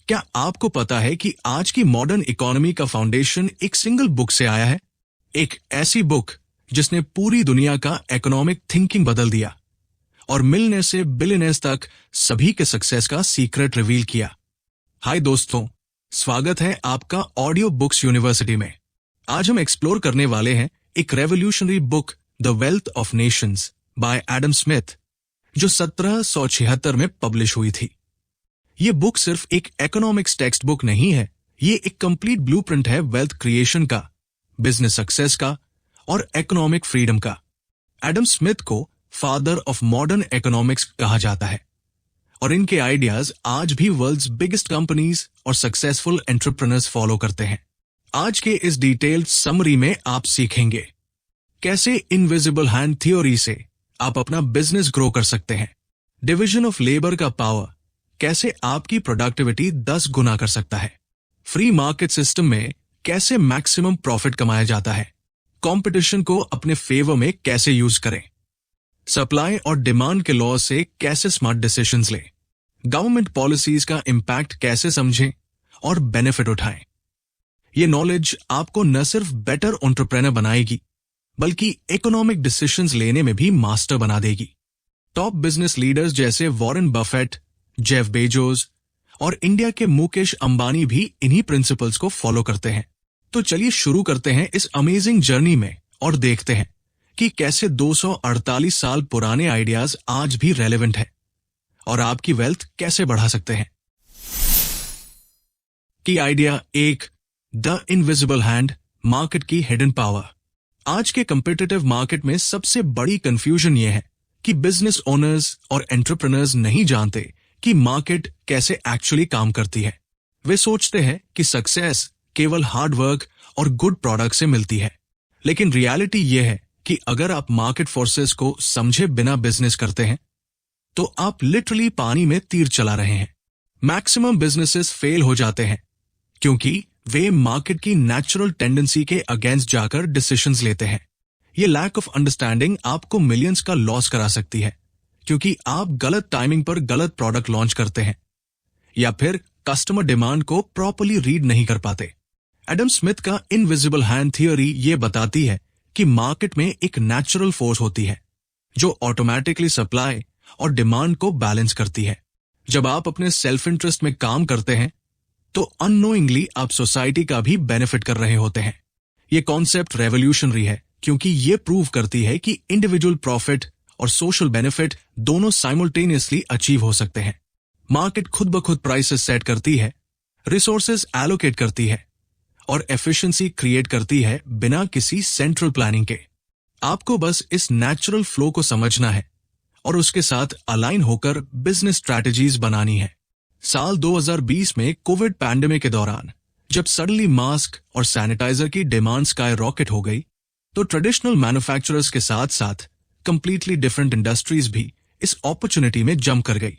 क्या आपको पता है कि आज की मॉडर्न इकोनॉमी का फाउंडेशन एक सिंगल बुक से आया है? एक ऐसी बुक जिसने पूरी दुनिया का इकोनॉमिक थिंकिंग बदल दिया और मिलने से बिलियनर्स तक सभी के सक्सेस का सीक्रेट रिवील किया। हाय दोस्तों, स्वागत है आपका ऑडियो बुक्स यूनिवर्सिटी में। आज हम एक्सप्लोर करने वाले हैं एक revolutionary book the wealth of Nations bye Adam Smith, जो 1776 में पब्लिश हुई थी। ये बुक सिर्फ एक इकोनॉमिक्स टेक्स्ट बुक नहीं है, ये एक कंप्लीट ब्लूप्रिंट है वेल्थ क्रिएशन का, बिजनेस सक्सेस का और इकोनॉमिक फ्रीडम का। एडम स्मिथ को फादर ऑफ मॉडर्न इकोनॉमिक्स कहा जाता है और इनके आइडियाज आज भी वर्ल्ड्स बिगेस्ट कंपनीज और सक्सेसफुल एंटरप्रेन्योर्स फॉलो करते हैं। आज के इस डिटेल्ड समरी में आप सीखेंगे कैसे इनविजिबल हैंड थ्योरी से आप अपना बिजनेस ग्रो कर सकते हैं, डिवीजन ऑफ लेबर का पावर कैसे आपकी प्रोडक्टिविटी 10 गुना कर सकता है, फ्री मार्केट सिस्टम में कैसे मैक्सिमम प्रॉफिट कमाया जाता है, कंपटीशन को अपने फेवर में कैसे यूज करें, सप्लाई और डिमांड के लॉ से कैसे स्मार्ट डिसीजंस लें, गवर्नमेंट पॉलिसीज का इंपैक्ट कैसे समझें और बेनिफिट उठाएं। ये नॉलेज आपको न सिर्फ बेटर एंटरप्रेन्योर बनाएगी बल्कि इकोनॉमिक डिसीजंस लेने में भी मास्टर बना देगी। टॉप बिजनेस लीडर्स जैसे वॉरेन बफेट, जेफ बेजोस और इंडिया के मुकेश अंबानी भी इन्हीं प्रिंसिपल्स को फॉलो करते हैं। तो चलिए शुरू करते हैं इस अमेजिंग जर्नी में और देखते हैं कि कैसे 248 साल पुराने आइडियाज आज भी रेलेवेंट है और आपकी वेल्थ कैसे बढ़ा सकते हैं। Key idea 1, the invisible hand, market की हिडन पावर। आज के कंपिटिटिव मार्केट में सबसे बड़ी कंफ्यूजन यह है कि बिजनेस ओनर्स और एंटरप्रेन्योर्स नहीं जानते कि मार्केट कैसे एक्चुअली काम करती है। वे सोचते हैं कि सक्सेस केवल हार्ड वर्क और गुड प्रोडक्ट से मिलती है, लेकिन रियलिटी यह है कि अगर आप मार्केट फोर्सेस को समझे बिना बिजनेस करते हैं तो आप लिटरली पानी में तीर चला रहे हैं। मैक्सिमम बिजनेसेस फेल हो जाते हैं क्योंकि वे मार्केट की नेचुरल टेंडेंसी के अगेंस्ट जाकर डिसीजंस लेते हैं। ये लैक ऑफ अंडरस्टैंडिंग आपको मिलियंस का लॉस करा सकती है क्योंकि आप गलत टाइमिंग पर गलत प्रोडक्ट लॉन्च करते हैं या फिर कस्टमर डिमांड को प्रॉपर्ली रीड नहीं कर पाते। एडम स्मिथ का इनविजिबल हैंड थ्योरी ये बताती है कि मार्केट में एक नेचुरल फोर्स होती है जो ऑटोमेटिकली सप्लाई और डिमांड को बैलेंस करती है। जब आप अपने सेल्फ इंटरेस्ट में काम करते हैं तो अननोइंगली आप सोसाइटी का भी बेनिफिट कर रहे होते हैं। ये कॉन्सेप्ट रेवोल्यूशनरी है क्योंकि ये प्रूव करती है कि इंडिविजुअल प्रॉफिट और सोशल बेनिफिट दोनों साइमल्टेनियसली अचीव हो सकते हैं। मार्केट खुद ब खुद प्राइसेस सेट करती है, रिसोर्सेज एलोकेट करती है और एफिशिएंसी क्रिएट करती है बिना किसी सेंट्रल प्लानिंग के। आपको बस इस नेचुरल फ्लो को समझना है और उसके साथ अलाइन होकर बिजनेस स्ट्रैटेजीज बनानी है। साल 2020 में कोविड पैंडेमिक के दौरान जब सडनली मास्क और सैनिटाइजर की डिमांड स्काई रॉकेट हो गई तो ट्रेडिशनल मैन्युफैक्चरर्स के साथ साथ कंप्लीटली डिफरेंट इंडस्ट्रीज भी इस अपॉर्चुनिटी में जंप कर गई।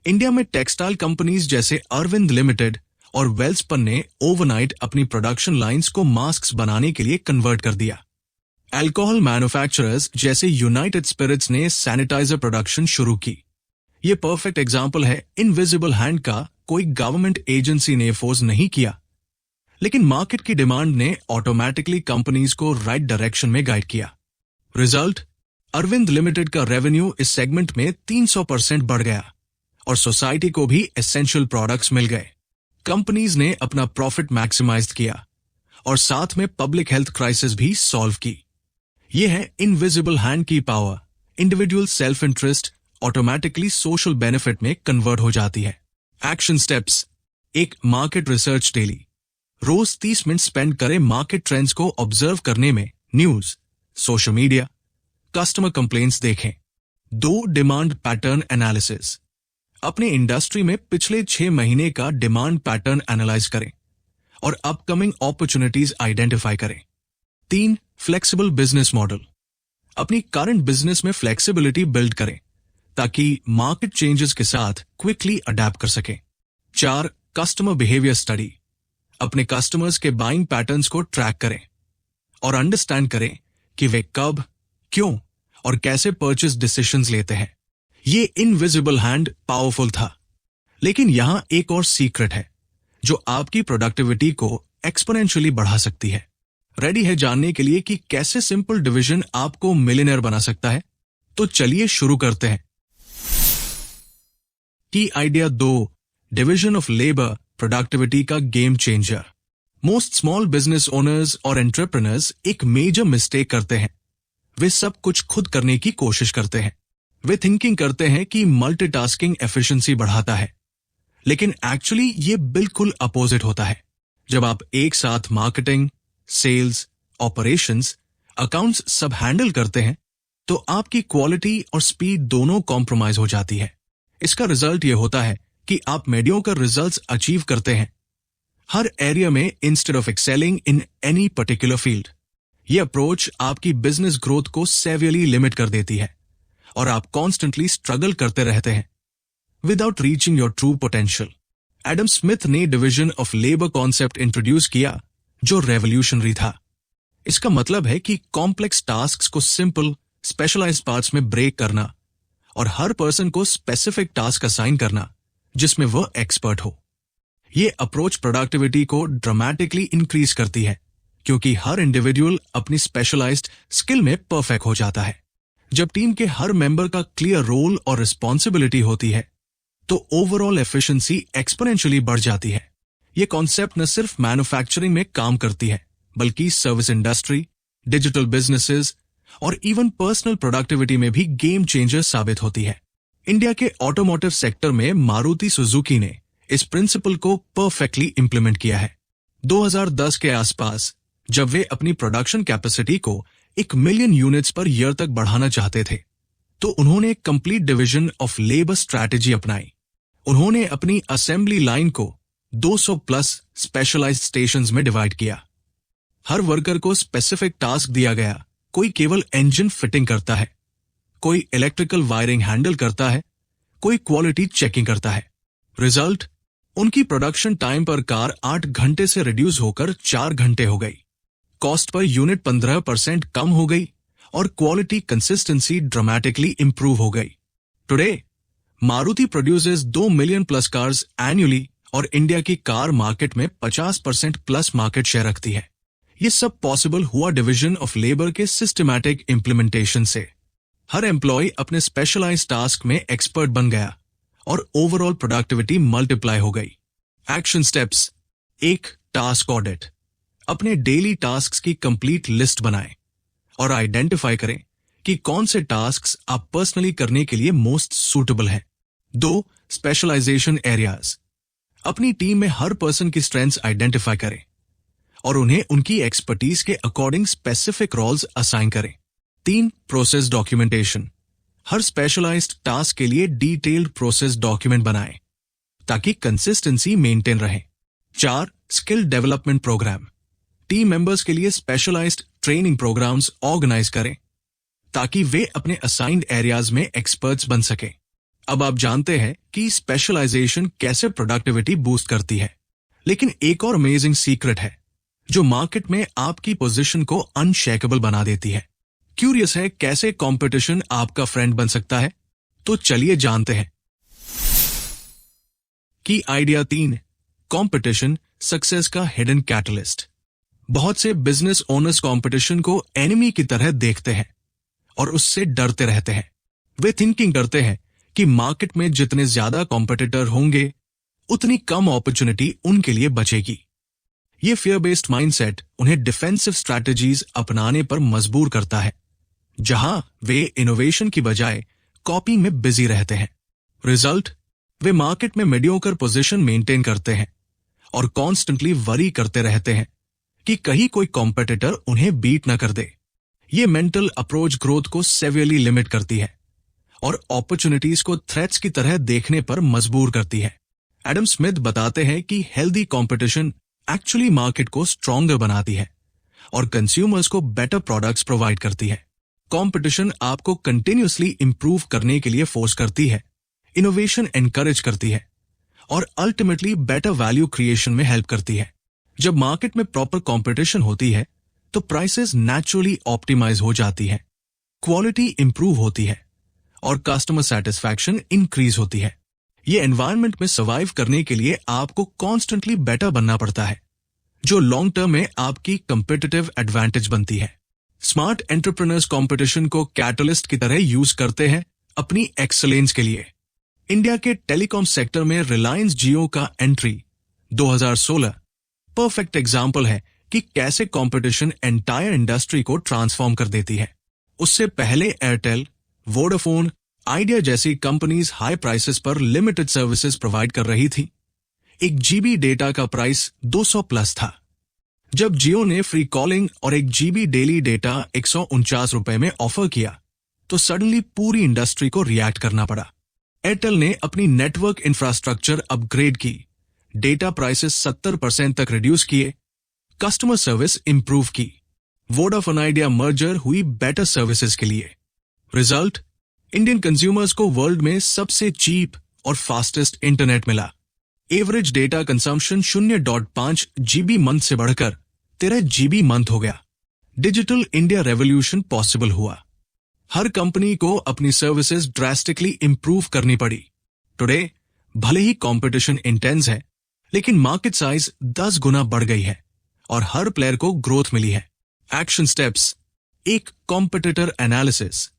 इंडिया में टेक्सटाइल कंपनीज जैसे अरविंद लिमिटेड और वेल्सपन ने ओवरनाइट अपनी प्रोडक्शन लाइंस को मास्क्स बनाने के लिए कन्वर्ट कर दिया। अल्कोहल मैन्युफैक्चरर्स जैसे यूनाइटेड स्पिरिट्स ने सैनिटाइजर प्रोडक्शन शुरू की। ये परफेक्ट एग्जाम्पल है इनविजिबल हैंड का। कोई गवर्नमेंट एजेंसी ने फोर्स नहीं किया, लेकिन मार्केट की डिमांड ने ऑटोमेटिकली कंपनीज को राइट डायरेक्शन में गाइड किया। रिजल्ट, अरविंद लिमिटेड का रेवेन्यू इस सेगमेंट में 300% बढ़ गया और सोसाइटी को भी एसेंशियल प्रोडक्ट्स मिल गए। कंपनीज ने अपना प्रॉफिट मैक्सिमाइज किया और साथ में पब्लिक हेल्थ क्राइसिस भी सॉल्व की। यह है इनविजिबल हैंड की power. Individual self interest automatically social benefit में कन्वर्ट हो जाती है। एक्शन स्टेप्स, एक मार्केट रिसर्च डेली। रोज 30 मिनट स्पेंड करें मार्केट ट्रेंड्स को ऑब्जर्व करने में। News, social media, customer complaints देखें। 2, डिमांड पैटर्न एनालिसिस। अपने इंडस्ट्री में पिछले 6 महीने का डिमांड पैटर्न एनालाइज करें और अपकमिंग अपॉर्चुनिटीज आइडेंटिफाई करें। 3, फ्लेक्सिबल बिजनेस मॉडल। अपनी करंट बिजनेस में फ्लेक्सिबिलिटी बिल्ड करें ताकि मार्केट चेंजेस के साथ क्विकली अडेप्ट कर सकें। 4, कस्टमर बिहेवियर स्टडी। अपने कस्टमर्स के बाइंग पैटर्न्स को ट्रैक करें और अंडरस्टैंड करें कि वे कब, क्यों और कैसे परचेस डिसीजंस लेते हैं। ये इनविजिबल हैंड पावरफुल था, लेकिन यहां एक और सीक्रेट है। जो आपकी प्रोडक्टिविटी को एक्सपोनेंशियली बढ़ा सकती है। रेडी है जानने के लिए कि कैसे सिंपल डिवीजन आपको मिलियनेयर बना सकता है? तो चलिए शुरू करते हैं। Key idea 2, division of labour productivity का game changer. Most small business owners और एंटरप्रेन्योर्स एक मेजर मिस्टेक करते हैं। वे सब कुछ खुद करने की कोशिश करते हैं। वे थिंकिंग करते हैं कि मल्टीटास्किंग एफिशिएंसी बढ़ाता है, लेकिन एक्चुअली ये बिल्कुल अपोजिट होता है। जब आप एक साथ मार्केटिंग, सेल्स, ऑपरेशंस, अकाउंट्स सब हैंडल करते हैं, तो आपकी क्वालिटी और स्पीड दोनों कॉम्प्रोमाइज हो जाती है। इसका रिजल्ट ये होता है कि आप मीडियोकर रिजल्ट्स अचीव करते हैं हर एरिया में instead of excelling in any particular field. ये अप्रोच आपकी बिजनेस ग्रोथ को सेवियरली लिमिट कर देती है और आप कॉन्स्टेंटली स्ट्रगल करते रहते हैं without reaching your true potential. Adam Smith ने division of labour concept introduce किया, जो रेवोल्यूशनरी था। इसका मतलब है कि कॉम्प्लेक्स टास्क्स को सिंपल स्पेशलाइज्ड पार्ट्स में ब्रेक करना और हर पर्सन को स्पेसिफिक टास्क असाइन करना जिसमें वह एक्सपर्ट हो। ये अप्रोच प्रोडक्टिविटी को ड्रामेटिकली इंक्रीज करती है, क्योंकि हर इंडिविजुअल अपनी स्पेशलाइज्ड स्किल में परफेक्ट हो जाता है। जब टीम के हर मेंबर का क्लियर रोल और रिस्पॉन्सिबिलिटी होती है, तो ओवरऑल एफिशिएंसी एक्सपोनेंशियली बढ़ जाती है। ये कॉन्सेप्ट न सिर्फ मैन्युफैक्चरिंग में काम करती है, बल्कि सर्विस इंडस्ट्री, डिजिटल बिजनेसेस और इवन पर्सनल प्रोडक्टिविटी में भी गेम चेंजर साबित होती है। इंडिया के ऑटोमोटिव सेक्टर में मारुति सुजुकी ने इस प्रिंसिपल को परफेक्टली इंप्लीमेंट किया है। 2010 के आसपास जब वे अपनी प्रोडक्शन कैपेसिटी को 1 मिलियन यूनिट्स पर ईयर तक बढ़ाना चाहते थे, तो उन्होंने एक complete division of labour strategy अपनाई। उन्होंने अपनी असेंबली लाइन को 200 प्लस स्पेशलाइज्ड स्टेशंस में डिवाइड किया। हर वर्कर को स्पेसिफिक टास्क दिया गया। कोई केवल इंजन फिटिंग करता है, कोई इलेक्ट्रिकल वायरिंग हैंडल करता है, कोई क्वालिटी चेकिंग करता है। रिजल्ट, उनकी प्रोडक्शन टाइम पर कार 8 घंटे से रिड्यूस होकर 4 घंटे हो गई। कॉस्ट पर यूनिट 15% कम हो गई और क्वालिटी कंसिस्टेंसी ड्रामेटिकली इंप्रूव हो गई। Today Maruti produces 2 million plus cars annually और इंडिया की कार मार्केट में 50% प्लस मार्केट शेयर रखती है। ये सब पॉसिबल हुआ डिवीजन ऑफ लेबर के सिस्टमैटिक इंप्लीमेंटेशन से। हर एम्प्लॉय अपने स्पेशलाइज्ड टास्क में एक्सपर्ट बन गया और ओवरऑल प्रोडक्टिविटी मल्टीप्लाई हो गई। Action steps. 1. Task audit. अपने डेली टास्क्स की कंप्लीट लिस्ट बनाएं और आइडेंटिफाई करें कि कौन से टास्क्स आप पर्सनली करने के लिए मोस्ट सूटेबल हैं। 2. Specialisation areas. अपनी टीम में हर पर्सन की स्ट्रेंथ्स आइडेंटिफाई करें और उन्हें उनकी एक्सपर्टीज के अकॉर्डिंग स्पेसिफिक रोल्स असाइन करें। 3. Process documentation. हर स्पेशलाइज्ड टास्क के लिए डिटेल्ड प्रोसेस डॉक्यूमेंट बनाएं ताकि कंसिस्टेंसी मेंटेन रहे। 4. Skill development programme. Team members के लिए स्पेशलाइज्ड ट्रेनिंग प्रोग्राम्स ऑर्गेनाइज करें ताकि वे अपने असाइंड एरियाज में एक्सपर्ट्स बन सकें। अब आप जानते हैं कि स्पेशलाइजेशन कैसे प्रोडक्टिविटी बूस्ट करती है, लेकिन एक और अमेजिंग सीक्रेट है जो मार्केट में आपकी पोजीशन को अनशेकेबल बना देती है। क्यूरियस है कैसे कंपटीशन आपका फ्रेंड बन सकता है? तो चलिए जानते हैं। की आइडिया 3, कंपटीशन सक्सेस का हिडन कैटलिस्ट। बहुत से बिजनेस ओनर्स कंपटीशन को एनिमी की तरह देखते हैं और उससे डरते रहते हैं। वे थिंकिंग करते हैं कि मार्केट में जितने ज्यादा कॉम्पिटिटर होंगे, उतनी कम अपॉर्चुनिटी उनके लिए बचेगी। ये फियर बेस्ड माइंडसेट उन्हें डिफेंसिव स्ट्रैटेजीज अपनाने पर मजबूर करता है, जहां वे इनोवेशन की बजाय कॉपी में बिजी रहते हैं। रिजल्ट, वे मार्केट में मीडियोकर पोजीशन मेंटेन करते हैं और कॉन्स्टेंटली वरी करते रहते हैं कि कहीं कोई कॉम्पिटिटर उन्हें बीट न कर दे। ये मेंटल अप्रोच ग्रोथ को सेवियरली लिमिट करती है और अपॉर्चुनिटीज को थ्रेट्स की तरह देखने पर मजबूर करती है। एडम स्मिथ बताते हैं कि हेल्दी कंपटीशन एक्चुअली मार्केट को स्ट्रॉन्गर बनाती है और कंज्यूमर्स को बेटर प्रोडक्ट्स प्रोवाइड करती है। कंपटीशन आपको कंटिन्यूअसली इंप्रूव करने के लिए फोर्स करती है, इनोवेशन एनकरेज करती है और अल्टीमेटली बेटर वैल्यू क्रिएशन में हेल्प करती है। जब मार्केट में प्रॉपर कंपटीशन होती है तो प्राइसेस नेचुरली ऑप्टिमाइज हो जाती है, क्वालिटी इंप्रूव होती है और कस्टमर सेटिस्फैक्शन इंक्रीज होती है। ये एनवायरनमेंट में सर्वाइव करने के लिए आपको कॉन्स्टेंटली बेटर बनना पड़ता है, जो लॉन्ग टर्म में आपकी कंपिटिटिव एडवांटेज बनती है। स्मार्ट एंटरप्रेन्योर्स कंपटीशन को कैटलिस्ट की तरह यूज करते हैं अपनी एक्सीलेंस के लिए। इंडिया के टेलीकॉम सेक्टर में रिलायंस जियो का एंट्री 2016 परफेक्ट एग्जाम्पल है कि कैसे कंपटीशन एंटायर इंडस्ट्री को ट्रांसफॉर्म कर देती है। उससे पहले एयरटेल, वोडाफोन, आइडिया जैसी कंपनीज हाई प्राइसेस पर लिमिटेड सर्विसेज प्रोवाइड कर रही थी। 1 GB डेटा का प्राइस 200 प्लस था। जब जियो ने फ्री कॉलिंग और 1 GB डेली डेटा 149 रुपए में ऑफर किया तो सडनली पूरी इंडस्ट्री को रिएक्ट करना पड़ा। एयरटेल ने अपनी नेटवर्क इंफ्रास्ट्रक्चर अपग्रेड की, डेटा प्राइसेस 70% तक रिड्यूस किए, कस्टमर सर्विस इंप्रूव की। वोडाफोन आइडिया मर्जर हुई बेटर सर्विसेज के लिए। रिजल्ट, इंडियन कंज्यूमर्स को वर्ल्ड में सबसे चीप और फास्टेस्ट इंटरनेट मिला। Average data consumption 0.5 GB month से बढ़कर 13 GB मंथ हो गया। डिजिटल इंडिया रेवोल्यूशन पॉसिबल हुआ। हर कंपनी को अपनी सर्विसेज ड्रास्टिकली इंप्रूव करनी पड़ी। टुडे भले ही कंपटीशन इंटेंस है, लेकिन मार्केट साइज 10 गुना बढ़ गई है और हर प्लेयर को ग्रोथ मिली है। Action steps: 1 competitor analysis.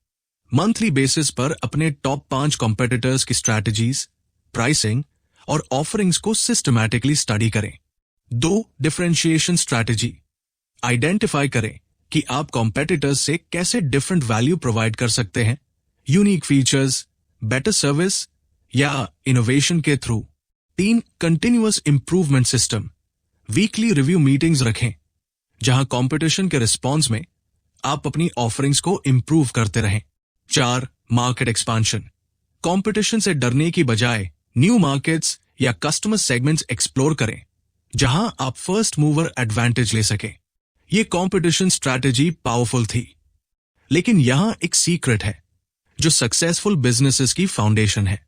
Monthly basis पर अपने टॉप 5 कॉम्पिटिटर्स की स्ट्रैटेजीज, प्राइसिंग और ऑफरिंग्स को सिस्टमैटिकली स्टडी करें। 2 डिफरेंशिएशन स्ट्रैटेजी। आइडेंटिफाई करें कि आप कॉम्पिटिटर्स से कैसे डिफरेंट वैल्यू प्रोवाइड कर सकते हैं, यूनिक फीचर्स, बेटर सर्विस या इनोवेशन के through. 3 continuous improvement system. Weekly review meetings रखें जहां कंपटीशन के रिस्पॉन्स में आप अपनी ऑफरिंग्स को इंप्रूव करते रहें। 4 मार्केट एक्सपांशन। कंपटीशन से डरने की बजाय न्यू मार्केट्स या कस्टमर सेगमेंट्स एक्सप्लोर करें जहां आप फर्स्ट मूवर एडवांटेज ले सकें। ये कंपटीशन स्ट्रैटेजी पावरफुल थी, लेकिन यहां एक सीक्रेट है जो सक्सेसफुल बिजनेसेस की फाउंडेशन है।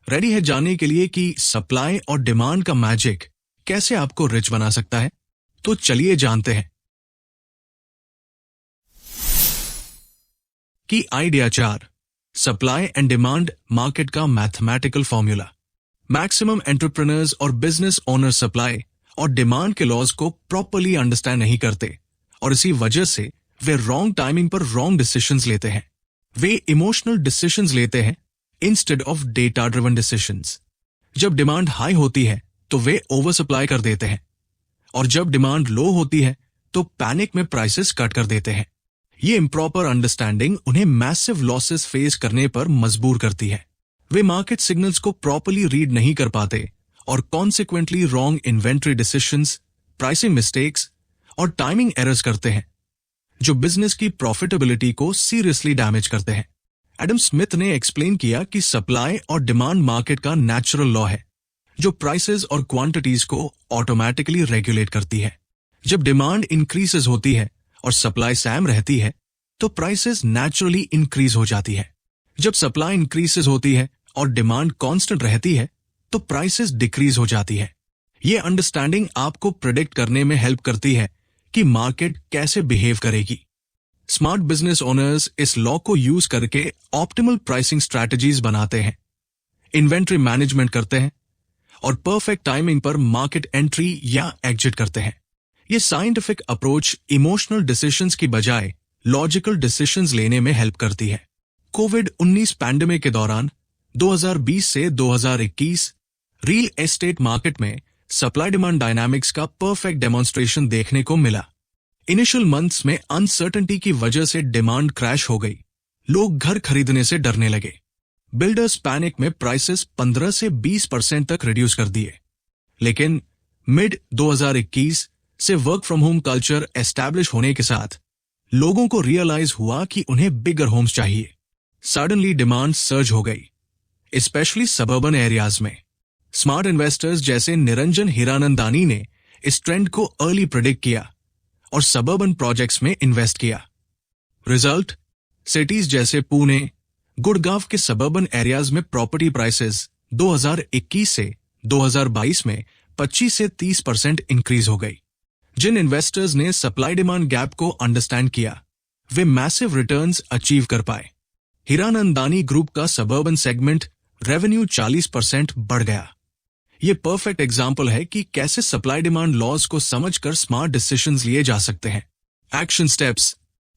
रेडी है जानने के लिए कि सप्लाई और डिमांड का मैजिक कैसे आपको रिच बना सकता है? तो चलिए जानते हैं कि idea 4 supply and demand market का मैथमेटिकल फॉर्मूला। मैक्सिमम एंटरप्रेन्योर्स और बिजनेस ओनर सप्लाई और डिमांड के लॉज को प्रॉपर्ली अंडरस्टैंड नहीं करते और इसी वजह से वे रॉन्ग टाइमिंग पर रॉन्ग डिसीजंस लेते हैं। वे इमोशनल डिसीजंस लेते हैं instead of data driven decisions. जब डिमांड हाई होती है तो वे ओवर सप्लाई कर देते हैं और जब डिमांड लो होती है तो पैनिक में प्राइसेस कट कर देते हैं। ये इम्प्रॉपर अंडरस्टैंडिंग उन्हें मैसिव लॉसेस फेस करने पर मजबूर करती है। वे मार्केट सिग्नल्स को प्रॉपर्ली रीड नहीं कर पाते और consequently wrong inventory decisions, pricing mistakes और टाइमिंग एरर्स करते हैं जो बिजनेस की प्रॉफिटेबिलिटी को सीरियसली डैमेज करते हैं। एडम स्मिथ ने एक्सप्लेन किया कि सप्लाई और डिमांड मार्केट का नेचुरल लॉ है जो प्राइसेस और क्वांटिटीज को ऑटोमेटिकली रेगुलेट करती है। जब डिमांड इंक्रीजेस होती है और सप्लाई सैम रहती है तो प्राइसेस नेचुरली इंक्रीज हो जाती है। जब सप्लाई इंक्रीजेस होती है और डिमांड कांस्टेंट रहती है तो प्राइसेस डिक्रीज हो जाती है। ये अंडरस्टैंडिंग आपको प्रेडिक्ट करने में हेल्प करती है कि मार्केट कैसे बिहेव करेगी। स्मार्ट बिजनेस ओनर्स इस लॉ को यूज करके ऑप्टिमल प्राइसिंग स्ट्रैटेजीज बनाते हैं, इन्वेंट्री मैनेजमेंट करते हैं और परफेक्ट टाइमिंग पर मार्केट एंट्री या एग्जिट करते हैं। ये साइंटिफिक अप्रोच इमोशनल डिसीजंस की बजाय लॉजिकल डिसीजंस लेने में हेल्प करती है। कोविड-19 पैंडेमिक के दौरान 2020 से 2021 रियल एस्टेट मार्केट में सप्लाई डिमांड डायनामिक्स का परफेक्ट डेमोन्स्ट्रेशन देखने को मिला। इनिशियल मंथ्स में अनसर्टेनिटी की वजह से डिमांड क्रैश हो गई। लोग घर खरीदने से डरने लगे। बिल्डर्स पैनिक में प्राइसेस 15 से 20% तक रिड्यूस कर दिए। लेकिन मिड 2021 से work from home culture establish होने के साथ लोगों को रियलाइज हुआ कि उन्हें बिगर होम्स चाहिए। सडनली डिमांड सर्ज हो गई, स्पेशली सबर्बन एरियाज में। स्मार्ट इन्वेस्टर्स जैसे निरंजन हीरानंदानी ने इस ट्रेंड को अर्ली प्रेडिक्ट किया और सबर्बन प्रोजेक्ट्स में इन्वेस्ट किया। रिजल्ट, सिटीज जैसे पुणे, गुड़गांव के सबर्बन एरियाज में प्रॉपर्टी प्राइसेस 2021 से 2022 में 25 से 30% इंक्रीज हो गई। जिन इन्वेस्टर्स ने सप्लाई डिमांड गैप को अंडरस्टैंड किया वे मैसिव रिटर्न्स अचीव कर पाए। हीरानंदानी ग्रुप का सबर्बन सेगमेंट रेवेन्यू 40% बढ़ गया। ये परफेक्ट एग्जाम्पल है कि कैसे सप्लाई डिमांड लॉज को समझकर स्मार्ट डिसीजंस लिए जा सकते हैं। Action steps.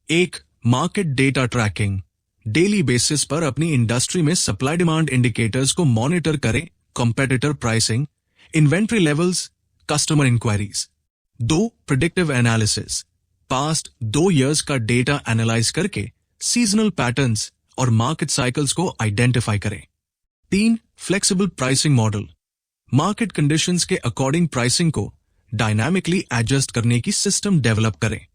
1. Market data tracking. Daily basis पर अपनी इंडस्ट्री में सप्लाई डिमांड इंडिकेटर्स को मॉनिटर करें, competitor pricing, inventory levels, customer inquiries. 2. Predictive analysis. Past 2 years का डेटा एनालाइज करके सीजनल पैटर्न्स और मार्केट साइकिल्स को आइडेंटिफाई करें। 3. Flexible pricing model. Market conditions के अकॉर्डिंग प्राइसिंग को डायनामिकली एडजस्ट करने की सिस्टम डेवलप करें।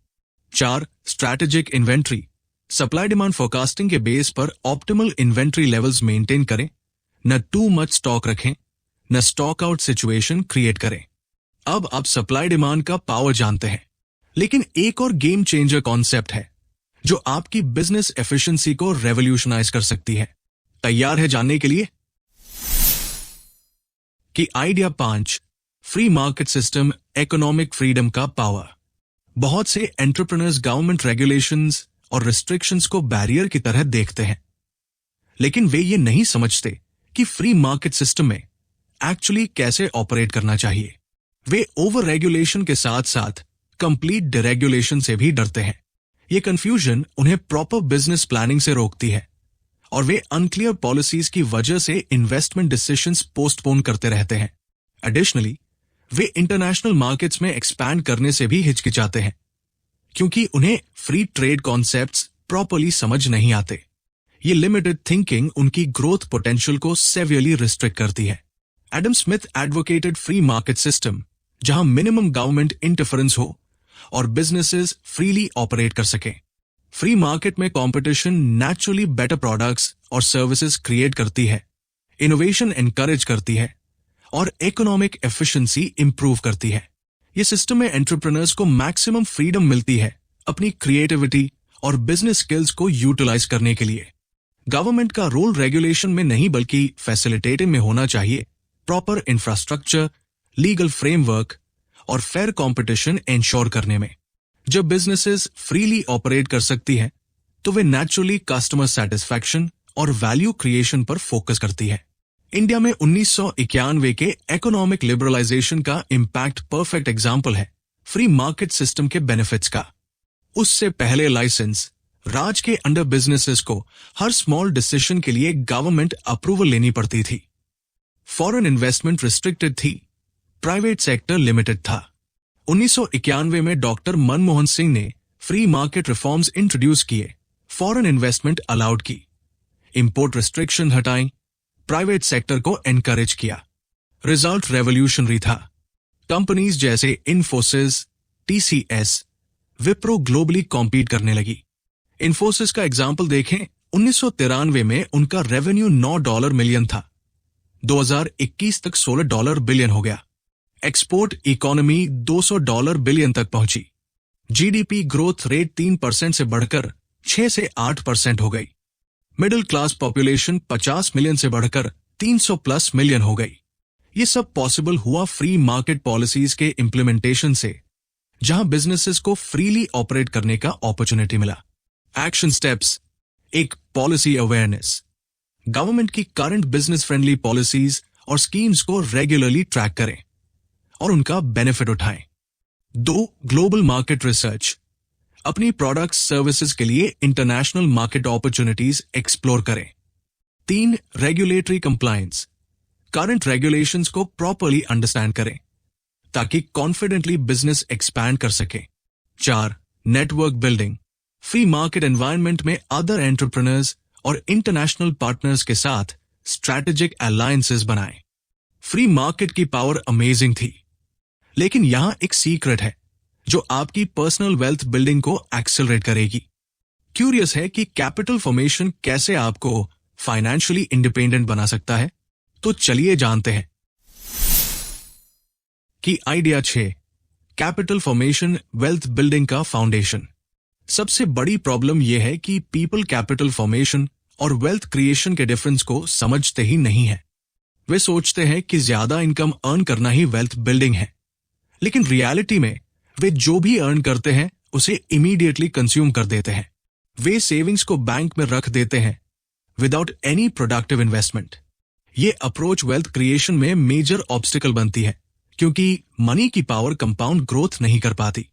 4. Strategic inventory. Supply demand forecasting के बेस पर ऑप्टिमल इन्वेंट्री लेवल्स मेंटेन करें, न टू मच स्टॉक रखें, न स्टॉक आउट सिचुएशन क्रिएट करें। अब आप सप्लाई डिमांड का पावर जानते हैं, लेकिन एक और गेम चेंजर कॉन्सेप्ट है जो आपकी बिजनेस एफिशिएंसी को रेवोल्यूशनाइज कर सकती है। तैयार है जानने के लिए? कि idea 5, free market system, economic freedom का पावर। बहुत से एंटरप्रेन्योर्स गवर्नमेंट रेगुलेशंस और रिस्ट्रिक्शंस को बैरियर की तरह देखते हैं, लेकिन वे ये नहीं समझते कि फ्री मार्केट सिस्टम में एक्चुअली कैसे ऑपरेट करना चाहिए। वे ओवर रेगुलेशन के साथ साथ कंप्लीट डिरेगुलेशन से भी डरते हैं। ये कंफ्यूजन उन्हें प्रॉपर बिजनेस प्लानिंग से रोकती है और वे अनक्लियर पॉलिसीज की वजह से इन्वेस्टमेंट डिसीजंस पोस्टपोन करते रहते हैं। एडिशनली, वे इंटरनेशनल मार्केट्स में एक्सपैंड करने से भी हिचकिचाते हैं क्योंकि उन्हें फ्री ट्रेड कॉन्सेप्ट्स प्रॉपर्ली समझ नहीं आते। ये लिमिटेड थिंकिंग उनकी ग्रोथ पोटेंशियल को सेवियरली रिस्ट्रिक्ट करती है। Adam Smith advocated free market system जहां मिनिमम गवर्नमेंट इंटरफेरेंस हो और बिजनेसेस फ्रीली ऑपरेट कर सकें। फ्री मार्केट में कंपटीशन नेचुरली बेटर प्रोडक्ट्स और सर्विसेज क्रिएट करती है, इनोवेशन एनकरेज करती है और इकोनॉमिक एफिशिएंसी इंप्रूव करती है। ये सिस्टम में एंटरप्रेन्योर्स को मैक्सिमम फ्रीडम मिलती है अपनी क्रिएटिविटी और बिजनेस स्किल्स को यूटिलाइज करने के लिए। गवर्नमेंट का रोल रेगुलेशन में नहीं बल्कि फैसिलिटेटिंग में होना चाहिए। प्रॉपर इंफ्रास्ट्रक्चर, लीगल फ्रेमवर्क और फेयर कंपटीशन इंश्योर करने में। जब बिजनेसेस फ्रीली ऑपरेट कर सकती हैं, तो वे नेचुरली कस्टमर सेटिस्फैक्शन और वैल्यू क्रिएशन पर फोकस करती है। इंडिया में 1991 के इकोनॉमिक लिबरलाइजेशन का इम्पैक्ट परफेक्ट एग्जाम्पल है फ्री मार्केट सिस्टम के बेनिफिट्स का। उससे पहले लाइसेंस राज के अंडर बिजनेसेस को हर स्मॉल डिसीजन के लिए गवर्नमेंट अप्रूवल लेनी पड़ती थी। फॉरेन इन्वेस्टमेंट रिस्ट्रिक्टेड थी, प्राइवेट सेक्टर लिमिटेड था। 1991 में डॉक्टर मनमोहन सिंह ने फ्री मार्केट रिफॉर्म्स इंट्रोड्यूस किए, फॉरेन इन्वेस्टमेंट अलाउड की, इंपोर्ट रिस्ट्रिक्शन हटाई, प्राइवेट सेक्टर को एनकरेज किया। रिजल्ट रेवोल्यूशनरी था। कंपनीज जैसे Infosys, TCS, Wipro globally compete करने लगी। इन्फोसिस का एग्जाम्पल देखें, 1993 में उनका रेवेन्यू $9 मिलियन था, 2021 तक $16 बिलियन हो गया। एक्सपोर्ट इकोनॉमी $200 बिलियन तक पहुंची। जीडीपी ग्रोथ रेट 3% से बढ़कर 6 से 8% हो गई। मिडिल क्लास पॉपुलेशन 50 मिलियन से बढ़कर 300+ मिलियन हो गई। ये सब पॉसिबल हुआ फ्री मार्केट पॉलिसीज के इम्प्लीमेंटेशन से, जहां बिजनेसेस को फ्रीली ऑपरेट करने का अपॉर्चुनिटी मिला। Action steps. 1. Policy awareness. Government की करंट बिजनेस फ्रेंडली पॉलिसीज और स्कीम्स को रेगुलरली ट्रैक करें और उनका बेनिफिट उठाएं। 2. Global market research. अपनी प्रोडक्ट्स सर्विसेज के लिए इंटरनेशनल मार्केट अपॉर्चुनिटीज एक्सप्लोर करें। 3. Regulatory compliance. करंट रेगुलेशंस को प्रॉपर्ली अंडरस्टैंड करें ताकि कॉन्फिडेंटली बिजनेस एक्सपैंड कर सके। 4. Network building. Free market environment में अदर एंटरप्रेन्योर्स और इंटरनेशनल पार्टनर्स के साथ स्ट्रैटेजिक अलायंसेस बनाएं। फ्री मार्केट की पावर अमेजिंग थी, लेकिन यहां एक सीक्रेट है जो आपकी पर्सनल वेल्थ बिल्डिंग को एक्सेलरेट करेगी। क्यूरियस है कि कैपिटल फॉर्मेशन कैसे आपको फाइनेंशियली इंडिपेंडेंट बना सकता है? तो चलिए जानते हैं। कि idea 6, capital formation wealth building का फाउंडेशन। सबसे बड़ी प्रॉब्लम यह है कि पीपल कैपिटल फॉर्मेशन और वेल्थ क्रिएशन के डिफरेंस को समझते ही नहीं है। वे सोचते हैं कि ज्यादा इनकम अर्न करना ही वेल्थ बिल्डिंग है, लेकिन रियलिटी में वे जो भी अर्न करते हैं उसे इमीडिएटली कंज्यूम कर देते हैं। वे सेविंग्स को बैंक में रख देते हैं विदाउट एनी प्रोडक्टिव इन्वेस्टमेंट। ये अप्रोच वेल्थ क्रिएशन में मेजर ऑब्स्टिकल बनती है, क्योंकि मनी की पावर कंपाउंड ग्रोथ नहीं कर पाती।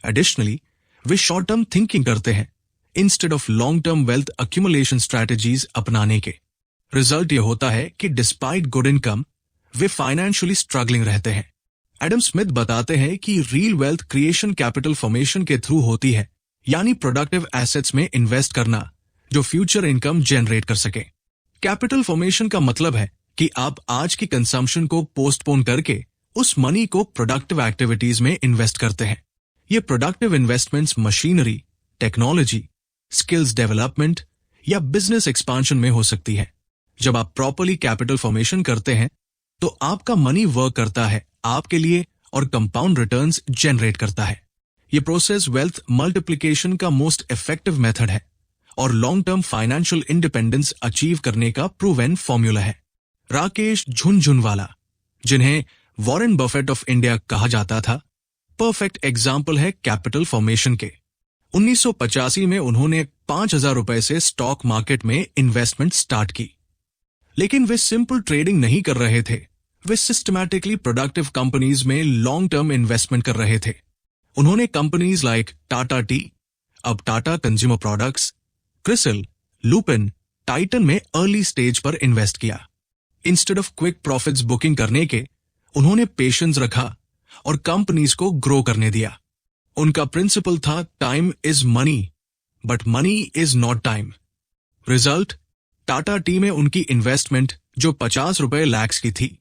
एडिशनली, वे शॉर्ट टर्म थिंकिंग करते हैं instead of long term wealth accumulation strategies अपनाने के। रिजल्ट ये होता है कि डिस्पाइट गुड इनकम, वे फाइनेंशियली स्ट्रगलिंग रहते हैं। एडम स्मिथ बताते हैं कि real wealth creation capital formation के थ्रू होती है, यानी प्रोडक्टिव एसेट्स में इन्वेस्ट करना जो फ्यूचर इनकम जनरेट कर सके। कैपिटल फॉर्मेशन का मतलब है कि आप आज की कंजम्पशन को पोस्टपोन करके उस मनी को प्रोडक्टिव एक्टिविटीज में इन्वेस्ट करते हैं। ये productive investments machinery, technology, skills development या बिजनेस एक्सपांशन में हो सकती है। जब आप प्रॉपर्ली कैपिटल फॉर्मेशन करते हैं तो आपका मनी वर्क करता है आपके लिए और कंपाउंड रिटर्न्स जनरेट करता है। ये प्रोसेस वेल्थ मल्टीप्लिकेशन का मोस्ट इफेक्टिव मेथड है और long term financial independence achieve करने का प्रूवन फॉर्मूला है। राकेश झुनझुनवाला, जिन्हें वॉरेन बफेट ऑफ इंडिया कहा जाता था, परफेक्ट एग्जाम्पल है कैपिटल फॉर्मेशन के। 1985 में उन्होंने 5,000 रुपए से स्टॉक मार्केट में इन्वेस्टमेंट स्टार्ट की, लेकिन वे सिंपल ट्रेडिंग नहीं कर रहे थे, वे सिस्टमैटिकली प्रोडक्टिव कंपनीज में लॉन्ग टर्म इन्वेस्टमेंट कर रहे थे। उन्होंने कंपनीज लाइक टाटा टी, अब Tata consumer products, CRISIL, Lupin, Titan में अर्ली स्टेज पर इन्वेस्ट किया। Instead of quick profits booking करने के, उन्होंने पेशेंस रखा और कंपनीज को ग्रो करने दिया। उनका प्रिंसिपल था time is money, but money is not time. Result, Tata T में उनकी इन्वेस्टमेंट जो 50 रुपए लैक्स की थी,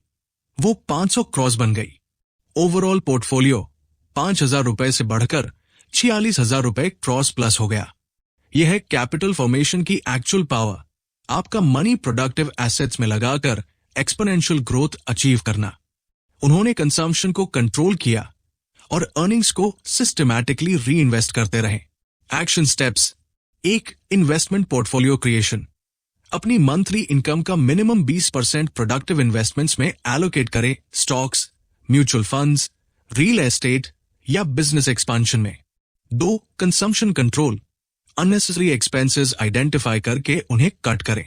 वो 500 क्रॉस बन गई। ओवरऑल पोर्टफोलियो 5,000 रुपए से बढ़कर 46,000 रुपए क्रॉस प्लस हो गया। यह है कैपिटल फॉर्मेशन की एक्चुअल पावर, आपका मनी प्रोडक्टिव एसेट्स में लगाकर एक्सपोनेंशियल ग्रोथ अचीव करना। उन्होंने कंजम्पशन को कंट्रोल किया और अर्निंग्स को सिस्टमैटिकली री इन्वेस्ट करते रहे। Action steps: 1. Investment portfolio creation. अपनी मंथली इनकम का मिनिमम 20% प्रोडक्टिव इन्वेस्टमेंट्स में एलोकेट करें, stocks, mutual funds, real estate या बिजनेस एक्सपांशन में। 2. Consumption control. Unnecessary expenses identify करके उन्हें कट करें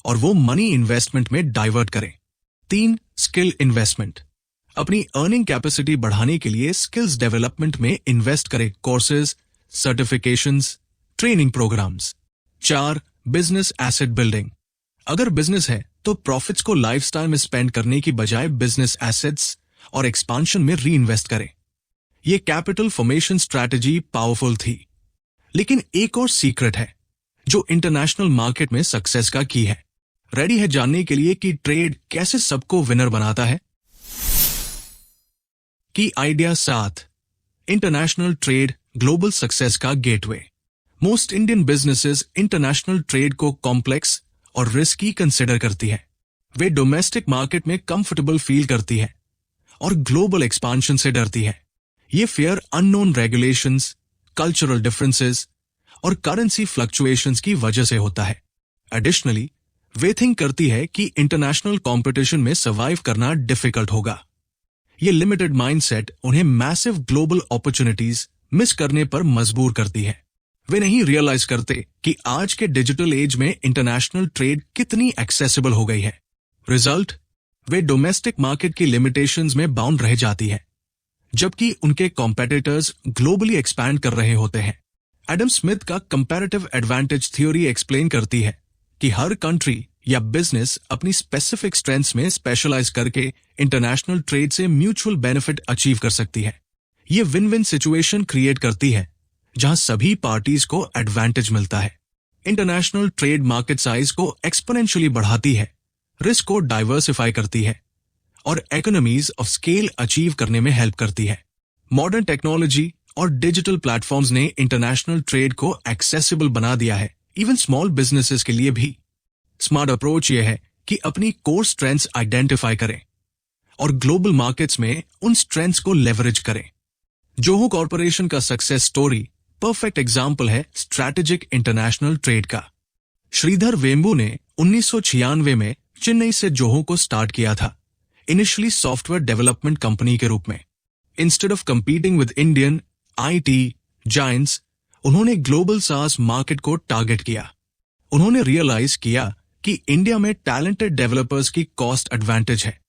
और वो मनी इन्वेस्टमेंट में डाइवर्ट करें। 3. Skill investment. अपनी अर्निंग कैपेसिटी बढ़ाने के लिए स्किल्स डेवलपमेंट में इन्वेस्ट करें, courses, certifications, training programmes. 4. Business asset building. अगर बिजनेस है तो प्रॉफिट्स को लाइफस्टाइल में स्पेंड करने की बजाय बिजनेस एसेट्स और एक्सपांशन में री इन्वेस्ट करें। यह कैपिटल फॉर्मेशन स्ट्रैटेजी पावरफुल थी, लेकिन एक और सीक्रेट है जो इंटरनेशनल मार्केट में सक्सेस का की है। रेडी है जानने के लिए कि ट्रेड कैसे सबको विनर बनाता है? Key idea 7, international trade global success का gateway. Most Indian businesses international trade को कॉम्प्लेक्स और रिस्की कंसिडर करती है। वे डोमेस्टिक मार्केट में कंफर्टेबल फील करती है और ग्लोबल एक्सपांशन से डरती है। ये fear unknown regulations, cultural differences और करेंसी फ्लक्चुएशंस की वजह से होता है। एडिशनली, वे थिंक करती है कि इंटरनेशनल कंपटीशन में सर्वाइव करना डिफिकल्ट होगा। ये लिमिटेड माइंडसेट उन्हें मैसिव ग्लोबल अपॉर्चुनिटीज मिस करने पर मजबूर करती है। वे नहीं रियलाइज करते कि आज के डिजिटल एज में इंटरनेशनल ट्रेड कितनी एक्सेसिबल हो गई है। रिजल्ट, वे डोमेस्टिक मार्केट की लिमिटेशंस में बाउंड रह जाती है, जबकि उनके कॉम्पिटिटर्स ग्लोबली एक्सपैंड कर रहे होते हैं। एडम स्मिथ का कंपैरेटिव एडवांटेज थ्योरी एक्सप्लेन करती है कि हर कंट्री या बिजनेस अपनी स्पेसिफिक स्ट्रेंथ्स में स्पेशलाइज करके इंटरनेशनल ट्रेड से म्यूचुअल बेनिफिट अचीव कर सकती है। ये विन विन सिचुएशन क्रिएट करती है जहां सभी पार्टीज को एडवांटेज मिलता है। इंटरनेशनल ट्रेड मार्केट साइज को एक्सपोनेंशियली बढ़ाती है, रिस्क को डाइवर्सिफाई करती है और इकोनॉमीज ऑफ स्केल अचीव करने में हेल्प करती है। मॉडर्न टेक्नोलॉजी और डिजिटल प्लेटफॉर्म्स ने इंटरनेशनल ट्रेड को एक्सेसिबल बना दिया है, इवन स्मॉल बिजनेसेस के लिए भी। स्मार्ट अप्रोच यह है कि अपनी कोर स्ट्रेंथ्स आइडेंटिफाई करें और ग्लोबल मार्केट्स में उन स्ट्रेंथ्स को लेवरेज करें। जोहो कॉर्पोरेशन का सक्सेस स्टोरी परफेक्ट एग्जाम्पल है स्ट्रैटेजिक इंटरनेशनल ट्रेड का। श्रीधर वेम्बू ने 1996 में चेन्नई से जोहो को स्टार्ट किया था, इनिशियली सॉफ्टवेयर डेवलपमेंट कंपनी के रूप में। Instead of competing with Indian IT giants, उन्होंने ग्लोबल सास मार्केट को टारगेट किया। उन्होंने रियलाइज किया कि इंडिया में टैलेंटेड डेवलपर्स की कॉस्ट एडवांटेज है,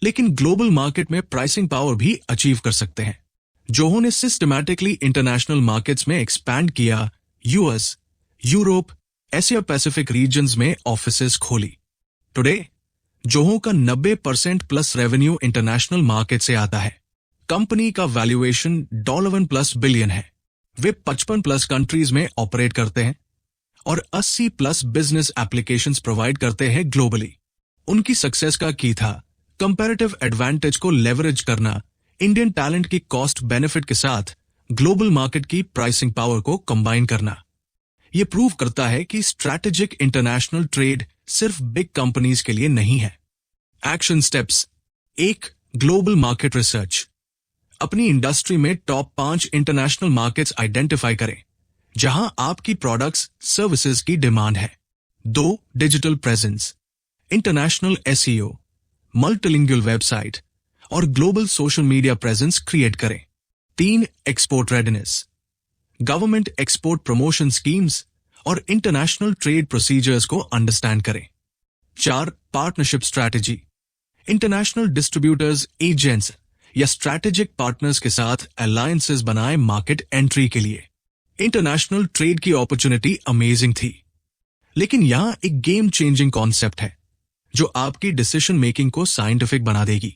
लेकिन ग्लोबल मार्केट में प्राइसिंग पावर भी अचीव कर सकते हैं। जोहो ने सिस्टमैटिकली इंटरनेशनल मार्केट्स में एक्सपैंड किया, US, Europe, Asia Pacific regions में ऑफिसेज खोली। टुडे जोहो का 90% प्लस रेवेन्यू इंटरनेशनल मार्केट से आता है। कंपनी का वैल्यूएशन $1+ बिलियन है। वे 55+ कंट्रीज में ऑपरेट करते हैं और 80+ बिजनेस एप्लीकेशंस प्रोवाइड करते हैं ग्लोबली। उनकी सक्सेस का की था कंपैरेटिव एडवांटेज को लेवरेज करना, इंडियन टैलेंट की कॉस्ट बेनिफिट के साथ ग्लोबल मार्केट की प्राइसिंग पावर को कंबाइन करना। यह प्रूव करता है कि स्ट्रैटेजिक इंटरनेशनल ट्रेड सिर्फ बिग कंपनीज के लिए नहीं है। Action steps. 1. Global market research. अपनी इंडस्ट्री में टॉप 5 इंटरनेशनल मार्केट्स आइडेंटिफाई करें जहां आपकी प्रोडक्ट्स, सर्विसेज की डिमांड है। 2. Digital presence. International SEO, multilingual website और global social media presence create करें। 3. Export readiness. Government export promotion schemes और इंटरनेशनल ट्रेड प्रोसीजर्स को अंडरस्टैंड करें। 4. Partnership strategy. International distributors, agents या स्ट्रैटेजिक पार्टनर्स के साथ अलायंसेस बनाएं मार्केट एंट्री के लिए। इंटरनेशनल ट्रेड की अपॉर्चुनिटी अमेजिंग थी, लेकिन यहां एक गेम चेंजिंग कॉन्सेप्ट है जो आपकी डिसीजन मेकिंग को साइंटिफिक बना देगी।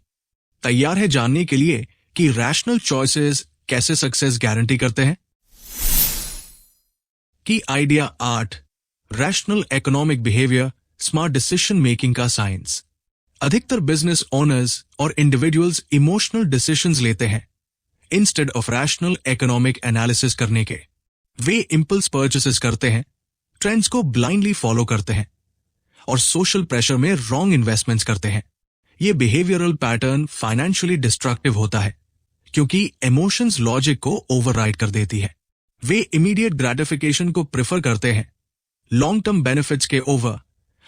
तैयार है जानने के लिए कि रैशनल चॉइसेस कैसे सक्सेस गारंटी करते हैं? Key idea 8, rational economic behaviour, smart decision making का साइंस। अधिकतर बिजनेस ओनर्स और इंडिविजुअल्स इमोशनल डिसीजंस लेते हैं instead of rational economic analysis करने के। वे इंपल्स परचेसेस करते हैं, ट्रेंड्स को ब्लाइंडली फॉलो करते हैं और सोशल प्रेशर में रॉन्ग इन्वेस्टमेंट्स करते हैं। ये बिहेवियरल पैटर्न फाइनेंशियली डिस्ट्रक्टिव होता है क्योंकि इमोशंस लॉजिक को ओवरराइड कर देती है। वे इमीडिएट ग्रेटिफिकेशन को प्रेफर करते हैं, लॉन्ग टर्म बेनिफिट्स के ओवर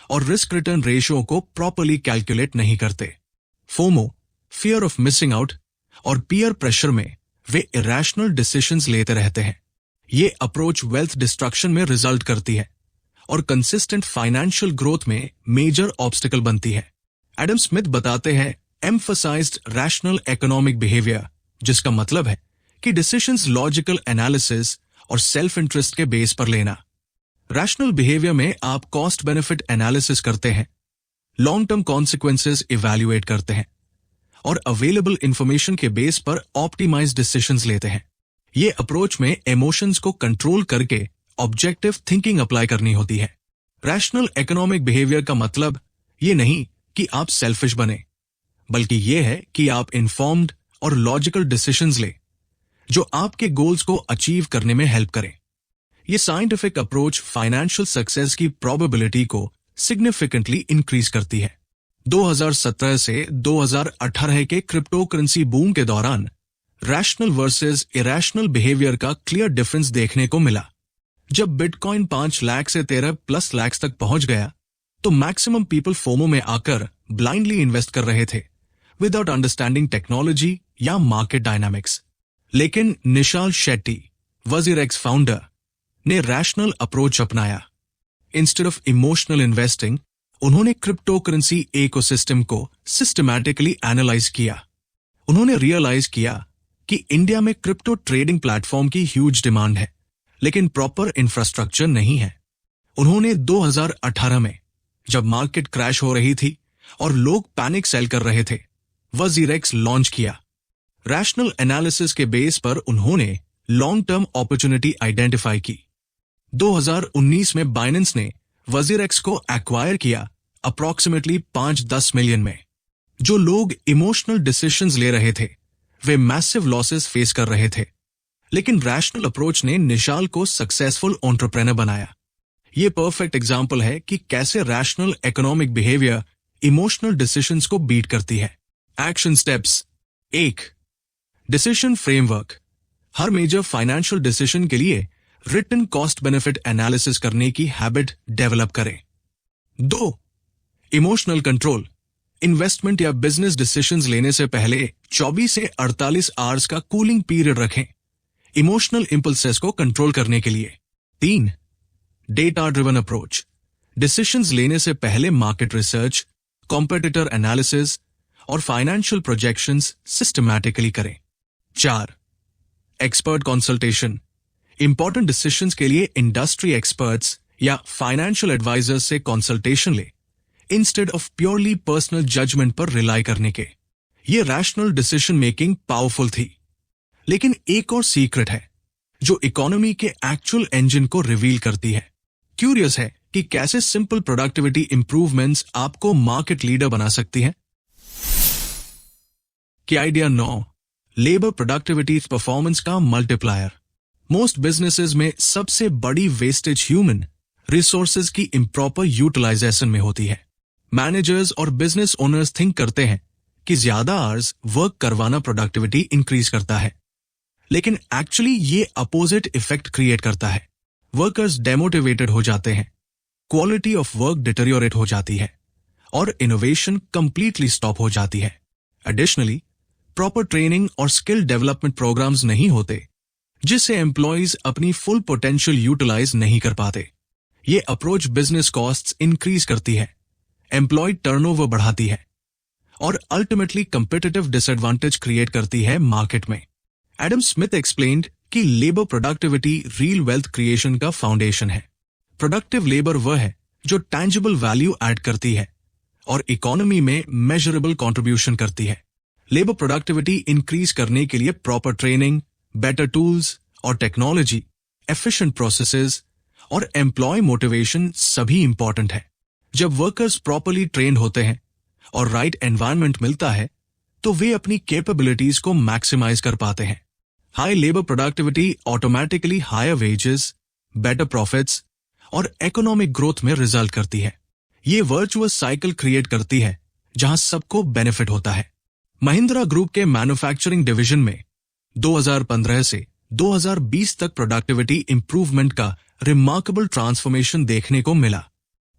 और रिस्क रिटर्न रेशियो को प्रॉपर्ली कैलकुलेट नहीं करते। FOMO, fear of missing out और पीयर प्रेशर में वे इरैशनल डिसीजंस लेते रहते हैं। ये अप्रोच वेल्थ डिस्ट्रक्शन में रिजल्ट करती है और कंसिस्टेंट फाइनेंशियल ग्रोथ में मेजर ऑब्स्टिकल बनती है। एडम स्मिथ बताते हैं एम्फसाइज्ड रैशनल इकोनॉमिक बिहेवियर, जिसका मतलब है कि डिसीजंस लॉजिकल एनालिसिस और सेल्फ इंटरेस्ट के बेस पर लेना। रैशनल बिहेवियर में आप कॉस्ट बेनिफिट एनालिसिस करते हैं, लॉन्ग टर्म कॉन्सिक्वेंसेस इवैल्यूएट करते हैं और अवेलेबल इंफॉर्मेशन के बेस पर ऑप्टिमाइज डिसीजंस लेते हैं। ये अप्रोच में इमोशंस को कंट्रोल करके ऑब्जेक्टिव थिंकिंग अप्लाई करनी होती है। रैशनल इकोनॉमिक बिहेवियर का मतलब ये नहीं कि आप सेल्फिश बने, बल्कि ये है कि आप इन्फॉर्म्ड और लॉजिकल डिसीजंस ले जो आपके गोल्स को अचीव करने में हेल्प करें। ये साइंटिफिक अप्रोच फाइनेंशियल सक्सेस की प्रोबेबिलिटी को सिग्निफिकेंटली इंक्रीज करती है। 2017 से 2018 के क्रिप्टो करेंसी बूम के दौरान रैशनल वर्सेस इरैशनल बिहेवियर का क्लियर डिफरेंस देखने को मिला। जब बिटकॉइन 5 लाख से 13+ लाख तक पहुंच गया तो मैक्सिमम पीपल फोमो में आकर ब्लाइंडली इन्वेस्ट कर रहे थे विदाउट अंडरस्टैंडिंग टेक्नोलॉजी या मार्केट डायनामिक्स। लेकिन निशाल शेट्टी, वजीरेक्स फाउंडर, ने रैशनल अप्रोच अपनाया। इंस्टेड ऑफ इमोशनल इन्वेस्टिंग, उन्होंने क्रिप्टो करेंसी इकोसिस्टम को सिस्टमैटिकली एनालाइज किया। उन्होंने रियलाइज किया कि इंडिया में क्रिप्टो ट्रेडिंग प्लेटफॉर्म की ह्यूज डिमांड है, लेकिन प्रॉपर इंफ्रास्ट्रक्चर नहीं है। उन्होंने 2018 में, जब मार्केट क्रैश हो रही थी और लोग पैनिक सेल कर रहे थे, वजीरेक्स लॉन्च किया। रैशनल एनालिसिस के बेस पर उन्होंने लॉन्ग टर्म अपॉर्चुनिटी आइडेंटिफाई की। 2019 में बाइनेंस ने वजीरेक्स को एक्वायर किया अप्रॉक्सीमेटली 5-10 मिलियन में। जो लोग इमोशनल डिसीजंस ले रहे थे वे मैसिव लॉसेस फेस कर रहे थे, लेकिन रैशनल अप्रोच ने निशाल को सक्सेसफुल एंटरप्रेन्योर बनाया। ये परफेक्ट एग्जांपल है कि कैसे rational economic behaviour emotional decisions को बीट करती है। Action steps. 1. Decision framework. हर मेजर फाइनेंशियल डिसीजन के लिए रिटन कॉस्ट बेनिफिट एनालिसिस करने की हैबिट डेवलप करें। 2. Emotional control. इन्वेस्टमेंट या बिजनेस डिसीजंस लेने से पहले 24 से 48 आवर्स का कूलिंग पीरियड रखें इमोशनल इंपल्सेस को कंट्रोल करने के लिए। 3. Data driven approach. डिसीजंस लेने से पहले मार्केट रिसर्च, कॉम्पिटिटर एनालिसिस और फाइनेंशियल प्रोजेक्शंस सिस्टमैटिकली करें। 4. Expert consultation. इंपॉर्टेंट डिसीजंस के लिए इंडस्ट्री एक्सपर्ट्स या फाइनेंशियल एडवाइजर्स से कंसल्टेशन ले, instead of purely personal judgement पर रिलाई करने के। ये रैशनल डिसीजन मेकिंग पावरफुल थी। लेकिन एक और सीक्रेट है जो इकोनॉमी के एक्चुअल इंजन को रिवील करती है। क्यूरियस है कि कैसे सिंपल प्रोडक्टिविटी इंप्रूवमेंट्स आपको मार्केट लीडर बना सकती हैं। कि आइडिया 9, लेबर प्रोडक्टिविटी परफॉर्मेंस का मल्टीप्लायर। मोस्ट बिजनेसेस में सबसे बड़ी वेस्टेज ह्यूमन रिसोर्सेज की इम्प्रॉपर यूटिलाइजेशन में होती है। मैनेजर्स और बिजनेस ओनर्स थिंक करते हैं कि ज्यादा आवर्स वर्क करवाना प्रोडक्टिविटी इंक्रीज करता है, लेकिन एक्चुअली ये अपोजिट इफेक्ट क्रिएट करता है। वर्कर्स डेमोटिवेटेड हो जाते हैं, क्वालिटी ऑफ वर्क डिटेरियोरेट हो जाती है और इनोवेशन कंप्लीटली स्टॉप हो जाती है। एडिशनली, प्रॉपर ट्रेनिंग और स्किल डेवलपमेंट प्रोग्राम्स नहीं होते, जिससे एम्प्लॉयज अपनी फुल पोटेंशियल यूटिलाइज नहीं कर पाते। ये अप्रोच बिजनेस कॉस्ट्स इंक्रीज करती है, एम्प्लॉय टर्नओवर बढ़ाती है और अल्टीमेटली कंपिटिटिव डिसएडवांटेज क्रिएट करती है मार्केट में। एडम स्मिथ एक्सप्लेन्ड कि labour productivity real wealth creation का फाउंडेशन है। प्रोडक्टिव लेबर वह है जो टैंजिबल वैल्यू ऐड करती है और इकोनॉमी में मेजरेबल कंट्रीब्यूशन करती है। लेबर प्रोडक्टिविटी इंक्रीज करने के लिए प्रॉपर ट्रेनिंग, बेटर टूल्स और टेक्नोलॉजी, एफिशिएंट प्रोसेसेस और एम्प्लॉय मोटिवेशन सभी इंपॉर्टेंट है। जब वर्कर्स प्रॉपरली ट्रेन्ड होते हैं और राइट एनवायरनमेंट मिलता है, तो वे अपनी कैपेबिलिटीज को मैक्सिमाइज कर पाते हैं। High labour productivity automatically higher wages, better profits और इकोनॉमिक ग्रोथ में रिजल्ट करती है। ये वर्चुअस साइकिल क्रिएट करती है जहां सबको बेनिफिट होता है। महिंद्रा ग्रुप के मैन्युफैक्चरिंग डिवीजन में 2015 से 2020 तक प्रोडक्टिविटी इंप्रूवमेंट का रिमार्केबल ट्रांसफॉर्मेशन देखने को मिला।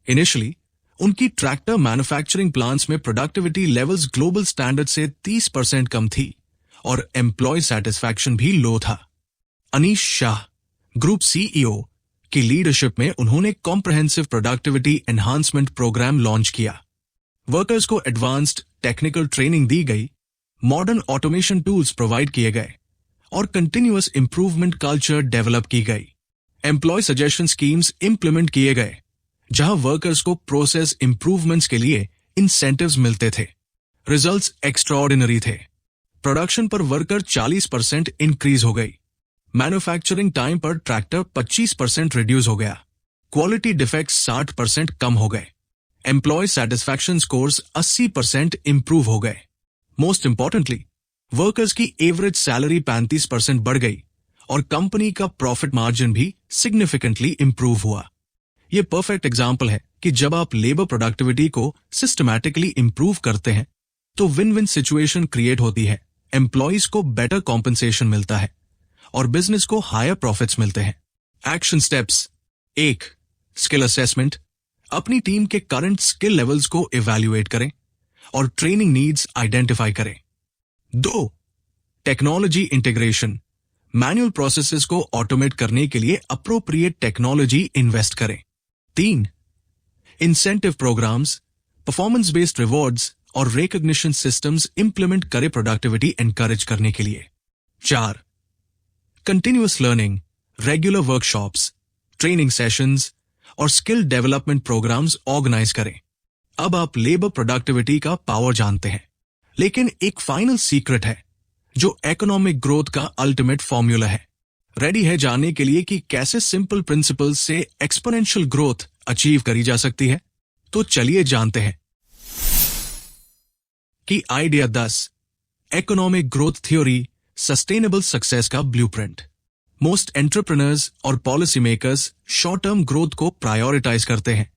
इनिशियली उनकी ट्रैक्टर मैन्युफैक्चरिंग प्लांट्स में प्रोडक्टिविटी लेवल्स ग्लोबल स्टैंडर्ड से 30% कम थी और एम्प्लॉय सेटिस्फैक्शन भी लो था। अनीश शाह, ग्रुप सीईओ की लीडरशिप में उन्होंने comprehensive productivity enhancement programme launch किया। वर्कर्स को एडवांस्ड टेक्निकल ट्रेनिंग दी गई, मॉडर्न ऑटोमेशन टूल्स प्रोवाइड किए गए और कंटिन्यूअस इंप्रूवमेंट कल्चर डेवलप की गई। एम्प्लॉय सजेशन स्कीम्स इंप्लीमेंट किए गए जहां वर्कर्स को प्रोसेस इंप्रूवमेंट्स के लिए इंसेंटिव्स मिलते थे। रिजल्ट्स एक्स्ट्राऑर्डिनरी थे। प्रोडक्शन पर वर्कर 40% इंक्रीज हो गई। मैन्युफैक्चरिंग टाइम पर ट्रैक्टर 25% रिड्यूस हो गया। क्वालिटी डिफेक्ट्स 60% कम हो गए। एम्प्लॉय सेटिस्फैक्शन स्कोर्स 80% इंप्रूव हो गए। मोस्ट इंपॉर्टेंटली, वर्कर्स की एवरेज सैलरी 35% बढ़ गई और कंपनी का प्रॉफिट मार्जिन भी सिग्निफिकेंटली इंप्रूव हुआ। यह परफेक्ट एग्जाम्पल है कि जब आप लेबर प्रोडक्टिविटी को सिस्टमैटिकली इंप्रूव करते हैं तो विन विन सिचुएशन क्रिएट होती है। एम्प्लॉयज को बेटर कॉम्पेंसेशन मिलता है और बिजनेस को हायर प्रॉफिट्स मिलते हैं। Action steps: 1. Skill assessment. अपनी टीम के करंट स्किल लेवल्स को इवैल्यूएट करें और ट्रेनिंग नीड्स आइडेंटिफाई करें। 2. Technology integration. मैनुअल प्रोसेसेस को ऑटोमेट करने के लिए अप्रोप्रिएट टेक्नोलॉजी इन्वेस्ट करें। 3. Incentive programmes, performance based rewards और रिकॉग्निशन सिस्टम्स इंप्लीमेंट करें प्रोडक्टिविटी एनकरेज करने के लिए। 4. Continuous learning, regular workshops, training sessions और स्किल डेवलपमेंट प्रोग्राम्स ऑर्गेनाइज करें। अब आप लेबर प्रोडक्टिविटी का पावर जानते हैं, लेकिन एक फाइनल सीक्रेट है जो इकोनॉमिक ग्रोथ का अल्टीमेट फॉर्मूला है। रेडी है जानने के लिए कि कैसे सिंपल प्रिंसिपल्स से एक्सपोनेंशियल ग्रोथ अचीव करी जा सकती है? तो चलिए जानते हैं कि idea 10, economic growth theory sustainable success का ब्लूप्रिंट। मोस्ट एंटरप्रेन्योर्स और policy makers short term growth को प्रायोरिटाइज करते हैं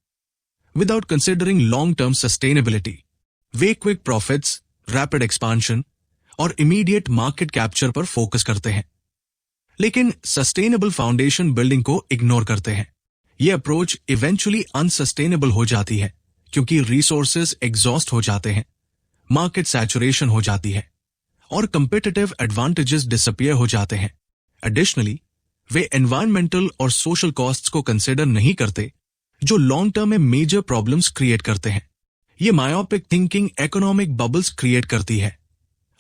without considering long term sustainability. वे क्विक प्रॉफिट्स, रैपिड एक्सपांशन और इमीडिएट मार्केट कैप्चर पर फोकस करते हैं, लेकिन सस्टेनेबल फाउंडेशन बिल्डिंग को इग्नोर करते हैं। यह अप्रोच इवेंचुअली अनसस्टेनेबल हो जाती है क्योंकि रिसोर्सेज एग्जॉस्ट हो जाते हैं, मार्केट सैचुरेशन हो जाती है और कंपिटिटिव एडवांटेजेस डिसअपीयर हो जाते हैं। एडिशनली, वे एनवायरमेंटल और सोशल कॉस्ट्स को कंसिडर नहीं करते जो लॉन्ग टर्म में मेजर प्रॉब्लम्स क्रिएट करते हैं। ये myopic thinking economic bubbles create करती है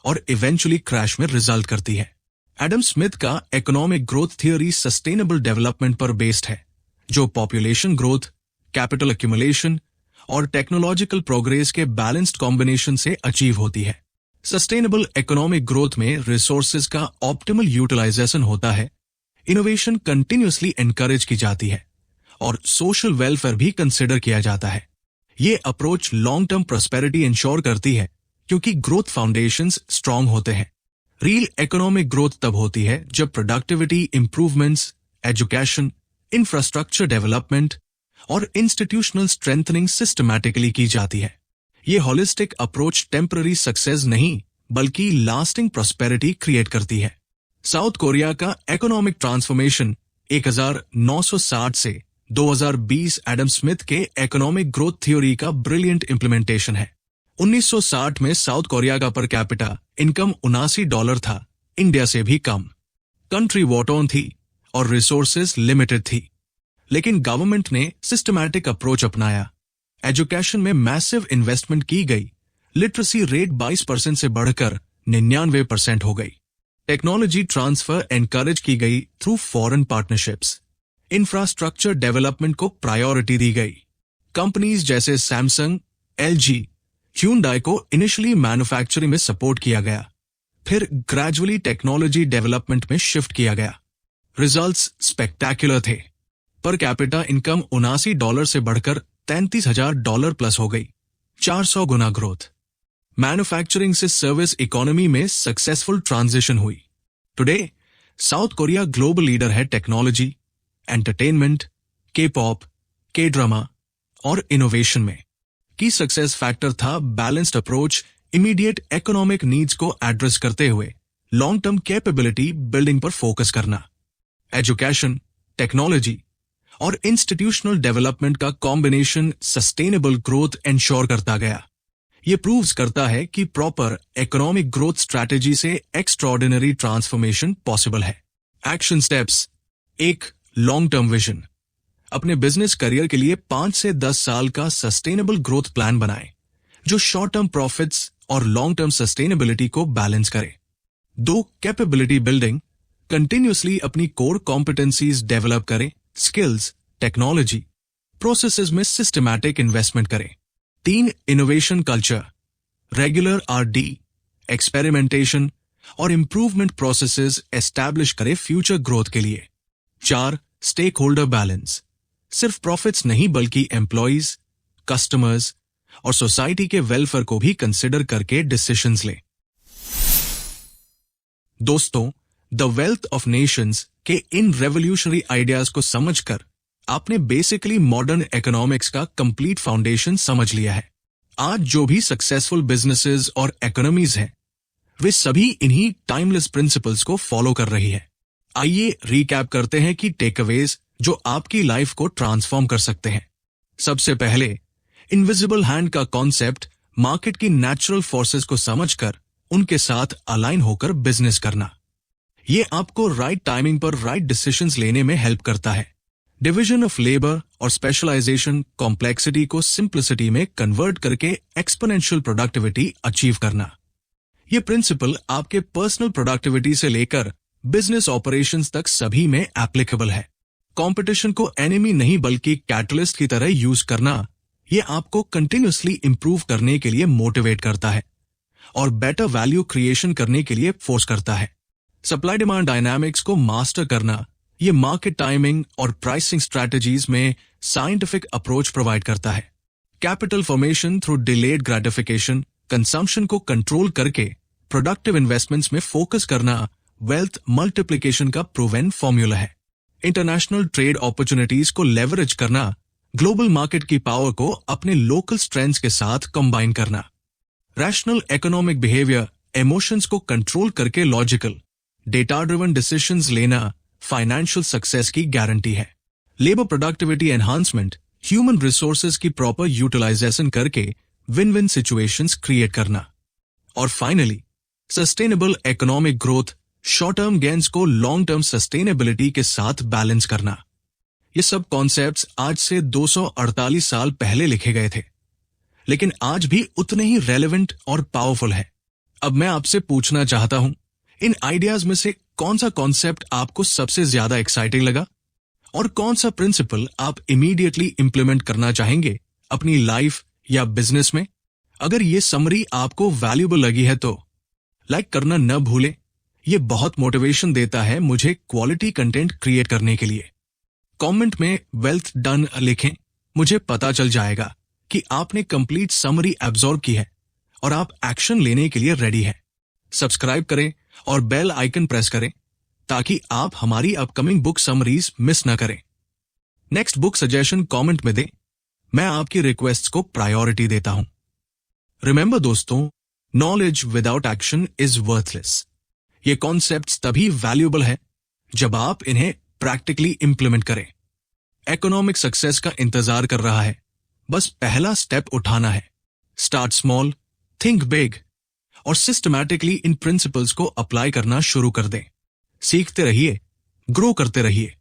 और इवेंचुअली क्रैश में रिजल्ट करती है। एडम स्मिथ का economic growth theory sustainable development पर बेस्ड है, जो पॉपुलेशन ग्रोथ, कैपिटल एक्यूमुलेशन और टेक्नोलॉजिकल प्रोग्रेस के बैलेंस्ड कॉम्बिनेशन से अचीव होती है। सस्टेनेबल इकोनॉमिक ग्रोथ में रिसोर्सेज का ऑप्टिमल यूटिलाइजेशन होता है, इनोवेशन कंटिन्यूअसली एनकरेज की जाती है और सोशल वेलफेयर भी कंसिडर किया जाता है। ये approach long term prosperity ensure करती है क्योंकि ग्रोथ फाउंडेशंस स्ट्रांग होते हैं। रियल इकोनॉमिक ग्रोथ तब होती है जब productivity improvements, education, infrastructure development और इंस्टीट्यूशनल स्ट्रेंथनिंग सिस्टमैटिकली की जाती है। ये होलिस्टिक अप्रोच टेम्पररी सक्सेस नहीं बल्कि लास्टिंग प्रोस्पेरिटी क्रिएट करती है। साउथ कोरिया का इकोनॉमिक ट्रांसफॉर्मेशन 1960 से 2020 एडम स्मिथ के इकोनॉमिक ग्रोथ थ्योरी का ब्रिलियंट इंप्लीमेंटेशन है। 1960 में साउथ कोरिया का पर कैपिटा इनकम $79 था, इंडिया से भी कम। कंट्री वॉर ऑन थी और रिसोर्सेज लिमिटेड थी, लेकिन गवर्नमेंट ने सिस्टमैटिक अप्रोच अपनाया। एजुकेशन में मैसिव इन्वेस्टमेंट की गई, लिटरेसी रेट 22% से बढ़कर 99% हो गई। टेक्नोलॉजी ट्रांसफर एनकरेज की गई through foreign partnerships. Infrastructure development को प्रायोरिटी दी गई। कंपनीज जैसे सैमसंग, एलजी, ह्यूंडई को इनिशियली मैन्युफैक्चरिंग में सपोर्ट किया गया, फिर ग्रेजुअली टेक्नोलॉजी डेवलपमेंट में शिफ्ट किया गया। रिजल्ट्स स्पेक्टैक्युलर थे। पर कैपिटा इनकम $79 से बढ़कर $33,000 प्लस हो गई, 400 गुना ग्रोथ। मैन्युफैक्चरिंग से सर्विस इकोनॉमी में सक्सेसफुल ट्रांजिशन हुई। Today south Korea global leader है टेक्नोलॉजी, एंटरटेनमेंट, के पॉप, के ड्रामा और इनोवेशन में। की सक्सेस फैक्टर था balanced approach, immediate economic needs को एड्रेस करते हुए लॉन्ग टर्म कैपेबिलिटी बिल्डिंग पर फोकस करना। एजुकेशन, टेक्नोलॉजी और इंस्टीट्यूशनल डेवलपमेंट का कॉम्बिनेशन सस्टेनेबल ग्रोथ एंश्योर करता गया। ये प्रूव्स करता है कि प्रॉपर इकोनॉमिक ग्रोथ स्ट्रैटेजी से एक्स्ट्राऑर्डिनरी ट्रांसफॉर्मेशन पॉसिबल है। Action steps. 1. Long term vision. अपने बिजनेस करियर के लिए 5 से 10 साल का सस्टेनेबल ग्रोथ प्लान बनाएं, जो शॉर्ट टर्म प्रॉफिट्स और लॉन्ग टर्म सस्टेनेबिलिटी को बैलेंस करे। 2. Capability building. कंटिन्यूअसली अपनी कोर कॉम्पिटेंसीज डेवलप करें, स्किल्स, टेक्नोलॉजी, प्रोसेसेस में सिस्टमैटिक इन्वेस्टमेंट करें। 3. Innovation culture. Regular R&D, experimentation और इंप्रूवमेंट प्रोसेसेस एस्टैब्लिश करें फ्यूचर ग्रोथ के लिए। 4. Stakeholder balance. सिर्फ प्रॉफिट्स नहीं बल्कि एम्प्लॉइज, कस्टमर्स और सोसाइटी के वेलफेयर को भी कंसिडर करके डिसीजंस लें। दोस्तों, द वेल्थ ऑफ नेशंस के इन रेवोल्यूशनरी आइडियाज को समझकर आपने बेसिकली मॉडर्न इकोनॉमिक्स का कंप्लीट फाउंडेशन समझ लिया है। आज जो भी सक्सेसफुल बिजनेसेस और इकोनॉमीज हैं, वे सभी इन्हीं टाइमलेस प्रिंसिपल्स को फॉलो कर रही है। आइए रिकैप करते हैं कि टेकअवेज जो आपकी लाइफ को ट्रांसफॉर्म कर सकते हैं। सबसे पहले, इनविजिबल हैंड का कॉन्सेप्ट, मार्केट की नेचुरल फोर्सेस को समझकर उनके साथ अलाइन होकर बिजनेस करना। ये आपको राइट टाइमिंग पर राइट डिसीजंस लेने में हेल्प करता है। डिवीजन ऑफ लेबर और स्पेशलाइजेशन कॉम्प्लेक्सिटी को सिंप्लिसिटी में कन्वर्ट करके एक्सपोनेंशियल प्रोडक्टिविटी अचीव करना। ये प्रिंसिपल आपके पर्सनल प्रोडक्टिविटी से लेकर बिजनेस ऑपरेशंस तक सभी में एप्लीकेबल है। कंपटीशन को एनिमी नहीं बल्कि कैटलिस्ट की तरह यूज करना, ये आपको कंटिन्यूअसली इंप्रूव करने के लिए मोटिवेट करता है और बेटर वैल्यू क्रिएशन करने के लिए फोर्स करता है। सप्लाई डिमांड डायनामिक्स को मास्टर करना, ये मार्केट टाइमिंग और प्राइसिंग स्ट्रैटेजीज में साइंटिफिक अप्रोच प्रोवाइड करता है। Capital formation through delayed gratification, consumption को कंट्रोल करके प्रोडक्टिव इन्वेस्टमेंट्स में फोकस करना वेल्थ मल्टीप्लिकेशन का प्रूवन फॉर्मूला है। इंटरनेशनल ट्रेड अपॉर्चुनिटीज को लेवरेज करना, ग्लोबल मार्केट की पावर को अपने लोकल स्ट्रेंथ्स के साथ कंबाइन करना। रैशनल इकोनॉमिक बिहेवियर, इमोशंस को कंट्रोल करके लॉजिकल, डेटा ड्रिवन डिसीजंस लेना फाइनेंशियल सक्सेस की गारंटी है। Labour productivity enhancement, human resources की प्रॉपर यूटिलाइजेशन करके विन विन सिचुएशंस क्रिएट करना। और finally, sustainable economic growth, short term gains को लॉन्ग टर्म सस्टेनेबिलिटी के साथ बैलेंस करना। ये सब कॉन्सेप्ट्स आज से 248 साल पहले लिखे गए थे, लेकिन आज भी उतने ही रेलेवेंट और पावरफुल है। अब मैं आपसे पूछना चाहता हूं, इन आइडियाज में से कौन सा कॉन्सेप्ट आपको सबसे ज्यादा एक्साइटिंग लगा और कौन सा प्रिंसिपल आप इमीडिएटली इंप्लीमेंट करना चाहेंगे अपनी लाइफ या बिजनेस में? अगर ये समरी आपको वैल्यूएबल लगी है तो लाइक करना न भूलें। ये बहुत मोटिवेशन देता है मुझे क्वालिटी कंटेंट क्रिएट करने के लिए। कमेंट में वेल्थ डन लिखें, मुझे पता चल जाएगा कि आपने कंप्लीट समरी एब्जॉर्ब की है और आप एक्शन लेने के लिए रेडी हैं। सब्सक्राइब करें और बेल आइकन प्रेस करें ताकि आप हमारी अपकमिंग बुक समरीज मिस न करें। नेक्स्ट बुक सजेशन कमेंट में दें, मैं आपकी रिक्वेस्ट्स को प्रायोरिटी देता हूं। रिमेंबर दोस्तों, knowledge without action is worthless. ये कॉन्सेप्ट्स तभी वैल्यूएबल है जब आप इन्हें प्रैक्टिकली इंप्लीमेंट करें। इकोनॉमिक सक्सेस का इंतजार कर रहा है, बस पहला स्टेप उठाना है। स्टार्ट स्मॉल, थिंक बिग और सिस्टमैटिकली इन प्रिंसिपल्स को अप्लाई करना शुरू कर दें। सीखते रहिए, ग्रो करते रहिए।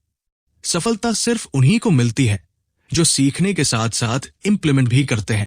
सफलता सिर्फ उन्हीं को मिलती है जो सीखने के साथ साथ इंप्लीमेंट भी करते हैं।